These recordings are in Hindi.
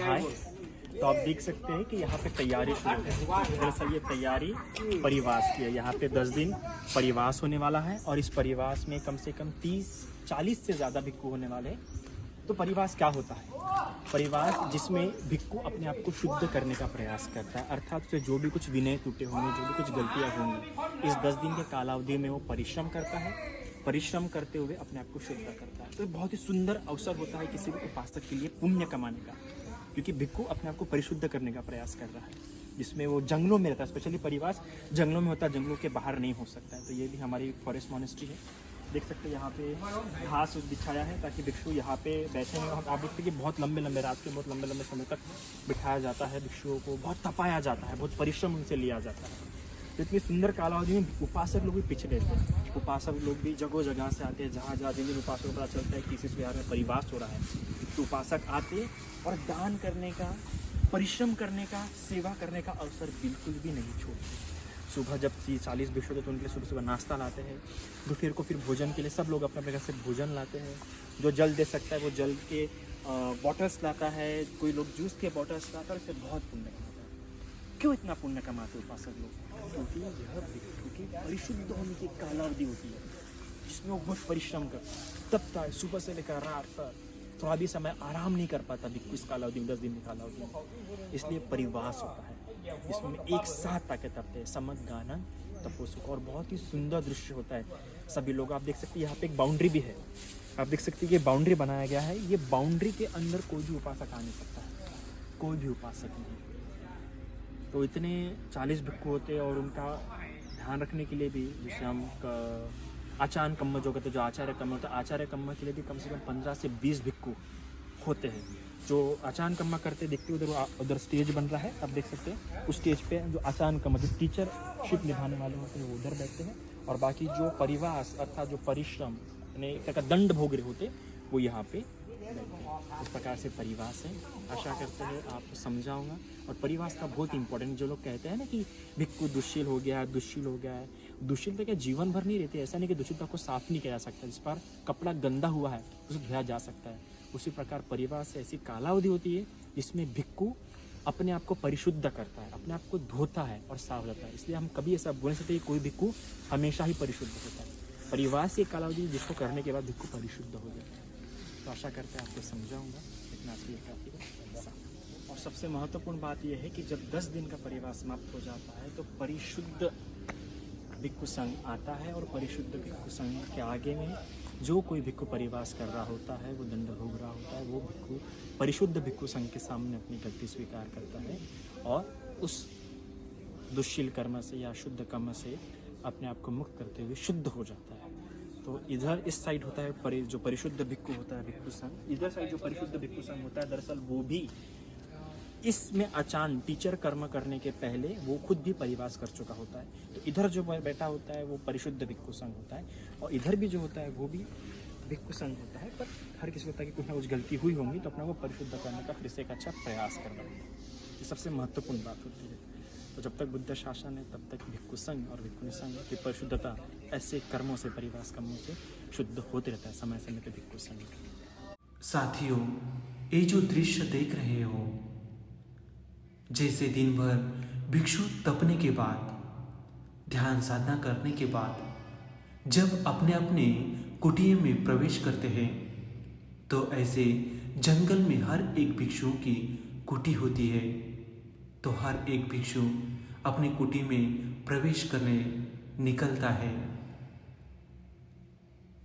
नहाए। तो आप देख सकते हैं कि यहाँ पे तैयारी शुरू है। दरअसल ये तैयारी परिवास की है। यहाँ पे 10 दिन परिवास होने वाला है और इस परिवास में कम से कम 30-40 से ज़्यादा भिक्खु होने वाले हैं। तो परिवास क्या होता है? परिवास जिसमें भिक्खु अपने आप को शुद्ध करने का प्रयास करता है, अर्थात उसे जो भी कुछ विनय टूटे होंगे, जो भी कुछ गलतियाँ होंगी, इस 10 दिन के कालावधि में वो परिश्रम करता है। परिश्रम करते हुए अपने आप को शुद्ध करता है। तो ये बहुत ही सुंदर अवसर होता है किसी भी उपासक के लिए पुण्य कमाने का, क्योंकि भिक्खु अपने आप को परिशुद्ध करने का प्रयास कर रहा है, जिसमें वो जंगलों में रहता है। स्पेशली परिवास जंगलों में होता है, जंगलों के बाहर नहीं हो सकता है। तो ये भी हमारी फॉरेस्ट मॉनेस्ट्री है। देख सकते हैं यहाँ पे घास बिछाया है ताकि भिक्षु यहाँ पे बैठे हैं। आप देखते हैं कि बहुत लंबे लंबे रात के बहुत लंबे लंबे समय तक बिठाया जाता है भिक्षुओं को, बहुत तपाया जाता है, बहुत परिश्रम उनसे लिया जाता है। तो इतनी सुंदर कालावधि में उपासक लोग भी पिछड़े थे। उपासक लोग भी जगह जगह से आते हैं, जहाँ जहाँ जिन जिन उपासकों को पता चलता है कि इस बिहार में परिवास हो रहा है, तो उपासक आते और दान करने का, परिश्रम करने का, सेवा करने का अवसर बिल्कुल भी नहीं छोड़ते। सुबह जब 40 भिक्षु होते तो उनके लिए सुबह सुबह नाश्ता लाते हैं। दोपहर को फिर भोजन के लिए सब लोग अपने अपने घर से भोजन लाते हैं। जो जल दे सकता है वो जल के बॉटल्स लाता है, कोई लोग जूस के बॉटल्स लाता है। उससे बहुत पुण्य कमाता है। क्यों इतना पुण्य कमाते उपासक लोग? क्योंकि यह भिक्षु की परिशुद्ध होने की कालावधि होती है, जिसमें वो बहुत परिश्रम करता है, तपता है सुबह से लेकर रात तक। थोड़ा भी समय आराम नहीं कर पाता भिक्षु इस कालावधि में, 10 दिन की कालावधि में। इसलिए परिवास होता है, जिसमें एक साथ ताके तपते हैं, समग गानन तपोसुख, और बहुत ही सुंदर दृश्य होता है। सभी लोग आप देख सकते हैं यहाँ पे एक बाउंड्री भी है। आप देख सकते हैं ये बाउंड्री बनाया गया है। ये बाउंड्री के अंदर कोई भी उपासक आ नहीं सकता है, कोई भी उपासक नहीं। तो इतने 40 भिक्षु होते हैं और उनका ध्यान रखने के लिए भी, जैसे हम आचार्य कम्म जो कहते हैं, जो आचार्य कम्म होता है, आचार्य कम्म के लिए भी कम से कम 15 से 20 भिक्षु होते हैं जो आचार्य कम्मा करते। देखते उधर स्टेज बन रहा है, आप देख सकते हैं। उस स्टेज पे जो आचार्य कम्मा, जो टीचरशिप निभाने वाले होते हैं, वो उधर बैठते हैं, और बाकी जो परिवास अर्थात जो परिश्रम का दंड भोग रहे होते वो यहाँ पे बैठते हैं। इस प्रकार से परिवास है। आशा करते हैं आपको समझाऊंगा। और परिवास का बहुत इंपॉर्टेंट, जो लोग कहते हैं ना कि भिक्षु दुश्शील हो गया है, दुश्शील हो गया है, दुश्शीलता क्या जीवन भर नहीं रहती। ऐसा नहीं कि दुश्शीलता को साफ नहीं किया जा सकता। जिस पर कपड़ा गंदा हुआ है उसे धोया जा सकता है। उसी प्रकार परिवार से ऐसी कालावधि होती है जिसमें भिक्षु अपने आप को परिशुद्ध करता है, अपने आप को धोता है और साफ रहता है। इसलिए हम कभी ऐसा बोल सकते हैं कि कोई भिक्षु हमेशा ही परिशुद्ध होता है। परिवार से कालावधि जिसको करने के बाद भिक्षु परिशुद्ध हो जाता है। तो आशा करते हैं आपको समझाऊंगा। इतना काफ़ी है। और सबसे महत्वपूर्ण बात यह है कि जब 10 दिन का परिवार समाप्त हो जाता है तो परिशुद्ध भिक्षु संघ आता है, और परिशुद्ध भिक्षु संघ के आगे में जो कोई भिक्षु परिवास कर रहा होता है, वो दंड भोग रहा होता है, वो भिक्षु परिशुद्ध भिक्षु संघ के सामने अपनी गलती स्वीकार करता है और उस दुश्शील कर्म से या शुद्ध कर्म से अपने आप को मुक्त करते हुए शुद्ध हो जाता है। तो इधर इस साइड होता है जो परिशुद्ध भिक्षु होता है भिक्षु संघ। इधर साइड जो परिशुद्ध भिक्षु संघ होता है, दरअसल वो भी इसमें आचार्य टीचर कर्म करने के पहले वो खुद भी परिवास कर चुका होता है। तो इधर जो बैठा होता है वो परिशुद्ध भिक्षु संघ होता है, और इधर भी जो होता है वो भी भिक्षु संघ होता है। पर हर किसी को होता है कि कुछ ना कुछ गलती हुई होंगी, तो अपना वो परिशुद्ध करने का फिर से एक अच्छा प्रयास करना है। ये सबसे महत्वपूर्ण बात होती है। तो जब तक बुद्ध शासन है तब तक भिक्षु संघ और भिक्षुणी संघ की परिशुद्धता ऐसे कर्मों से, परिवास कर्मों से शुद्ध होते रहता है समय समय पर भिक्षु संघ। साथियों, ये जो दृश्य देख रहे हो, जैसे दिन भर भिक्षु तपने के बाद, ध्यान साधना करने के बाद जब अपने अपने कुटिया में प्रवेश करते हैं, तो ऐसे जंगल में हर एक भिक्षु की कुटी होती है। तो हर एक भिक्षु अपनी कुटी में प्रवेश करने निकलता है,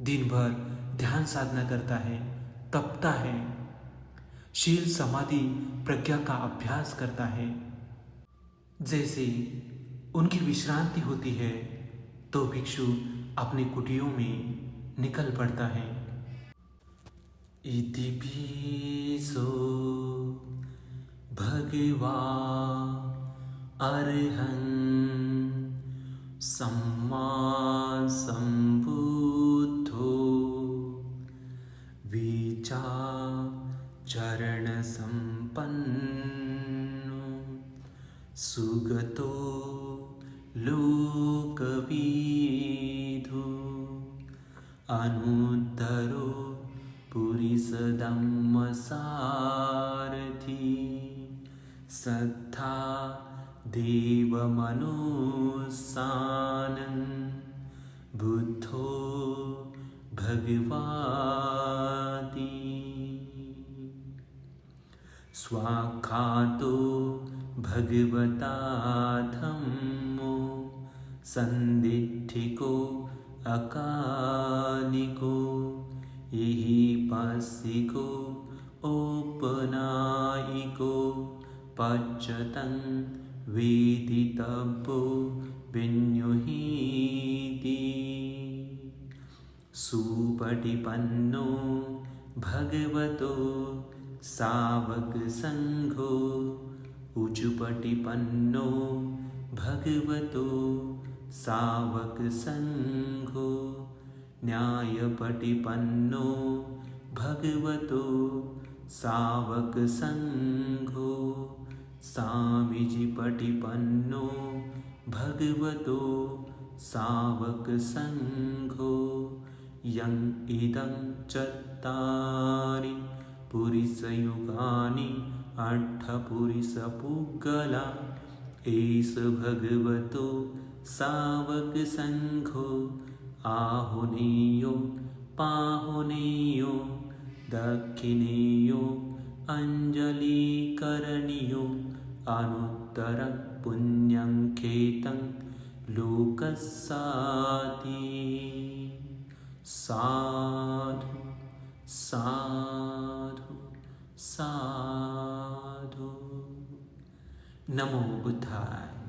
दिन भर ध्यान साधना करता है, तपता है, शील समाधि प्रज्ञा का अभ्यास करता है। जैसे उनकी विश्रांति होती है तो भिक्षु अपने कुटियों में निकल पड़ता है। इति भीषो भगवा अरहं सम्मा संबुद्धो चरण संपन्नो सुगतो लोकविदो अनुत्तरो पुरीसधम्मसारथी। सद्धा देवमनुसानं बुद्धो भगवाति स्वाख्यातो भगवता धम्मो संदिट्ठिको अकालिको यही पासिको औपनायिको पच्यतं वेदितव्यो विन्युहीति सुपटिपन्नो भगवतो सावक संघो उजुपटिपन्नो भगवतो सावक संघो न्यायपटिपन्नो भगवतो सावक संघो सामीजिपटिपन्नो भगवतो सावक संघो यं इदं चत्तारि पुरिसयुगानि अट्ठपुरिसपुग्गला एष भगवतो सावक संघो आहुनेयो पाहुनेयो दक्षिणेयो अंजलिकरणीयो अनुत्तर पुण्यं खेतं लोकस्साति साधु साधु साधु। नमो बुद्धाय।